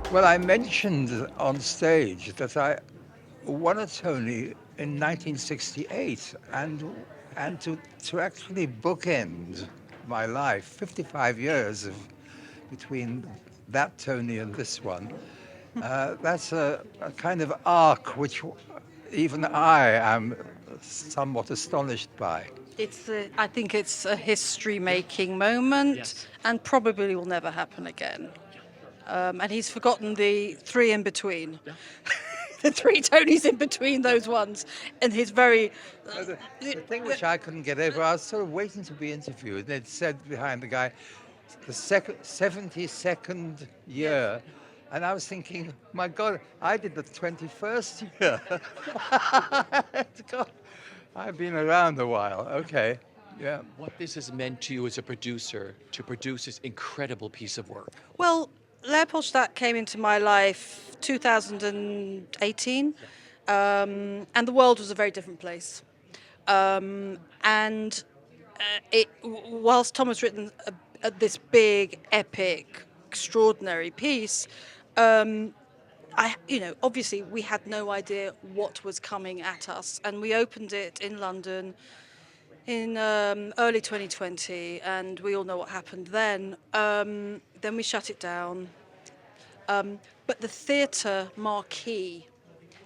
Well, I mentioned on stage that I won a Tony in 1968, and to actually bookend my life, 55 years between that Tony and this one, that's a kind of arc which even I am somewhat astonished by. I think it's a history-making moment, and probably will never happen again. And he's forgotten the three in between, the three Tonys in between those ones, and his very. No, the thing which I couldn't get over, I was sort of waiting to be interviewed, and it said behind the guy, the 72nd year. And I was thinking, my God, I did the 21st year. God, I've been around a while. Okay, yeah. What this has meant to you as a producer to produce this incredible piece of work. Well, Leopoldstadt came into my life 2018, and the world was a very different place. And whilst Tom has written this big, epic, extraordinary piece, obviously we had no idea what was coming at us, and we opened it in London in early 2020, and we all know what happened then. Then we shut it down, but the theatre marquee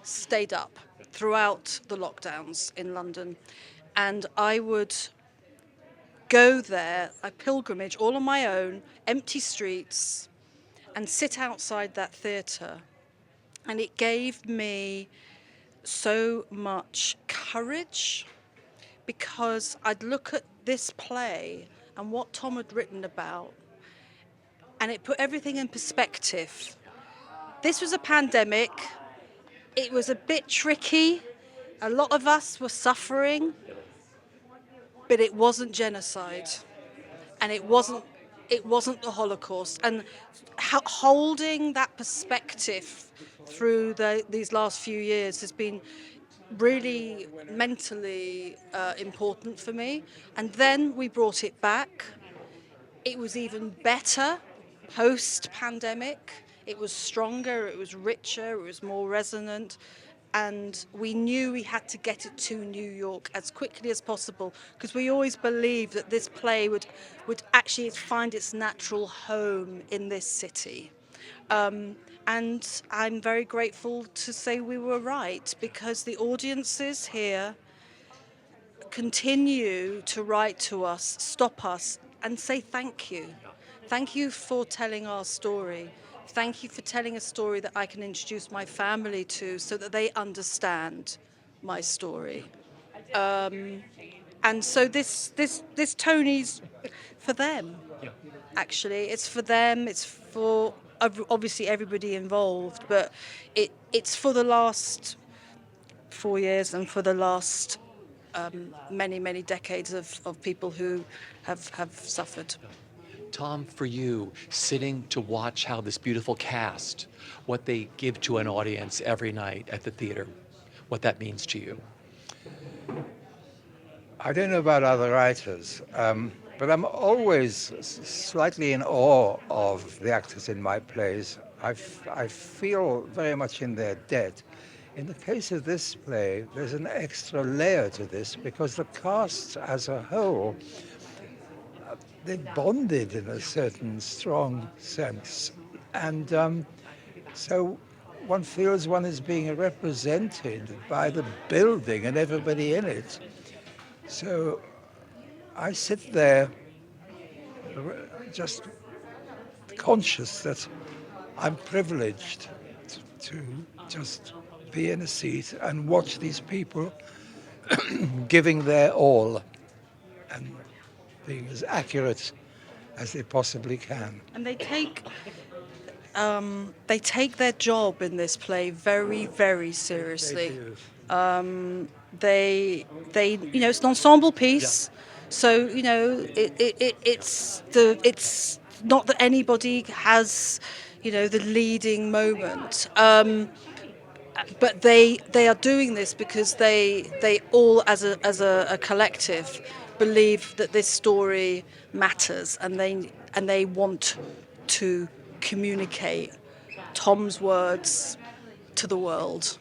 stayed up throughout the lockdowns in London, and I would go there, a pilgrimage all on my own, empty streets, and sit outside that theatre. And it gave me so much courage, because I'd look at this play and what Tom had written about, and it put everything in perspective. This was a pandemic. It was a bit tricky. A lot of us were suffering, but it wasn't genocide, and it wasn't the Holocaust. And holding that perspective through these last few years has been really mentally important for me. And then we brought it back. It was even better post-pandemic. It was stronger, it was richer, it was more resonant. And we knew we had to get it to New York as quickly as possible, because we always believed that this play would actually find its natural home in this city. And I'm very grateful to say we were right, because the audiences here continue to write to us, stop us, and say thank you. Thank you for telling our story. Thank you for telling a story that I can introduce my family to, so that they understand my story. And so this Tony's for them. Actually, it's for them. It's for obviously everybody involved, but it's for the last 4 years and for the last many decades of people who have suffered. Tom, for you, sitting to watch how this beautiful cast, what they give to an audience every night at the theater, what that means to you. I don't know about other writers, but I'm always slightly in awe of the actors in my plays. I feel very much in their debt. In the case of this play, there's an extra layer to this, because the cast as a whole, they bonded in a certain strong sense. And so one feels one is being represented by the building and everybody in it. So I sit there just conscious that I'm privileged to just be in a seat and watch these people giving their all and being as accurate as they possibly can. And they take their job in this play very seriously. They it's an ensemble piece, so it's not that anybody has the leading moment, but they are doing this because they all as a collective believe that this story matters, and they want to communicate Tom's words to the world.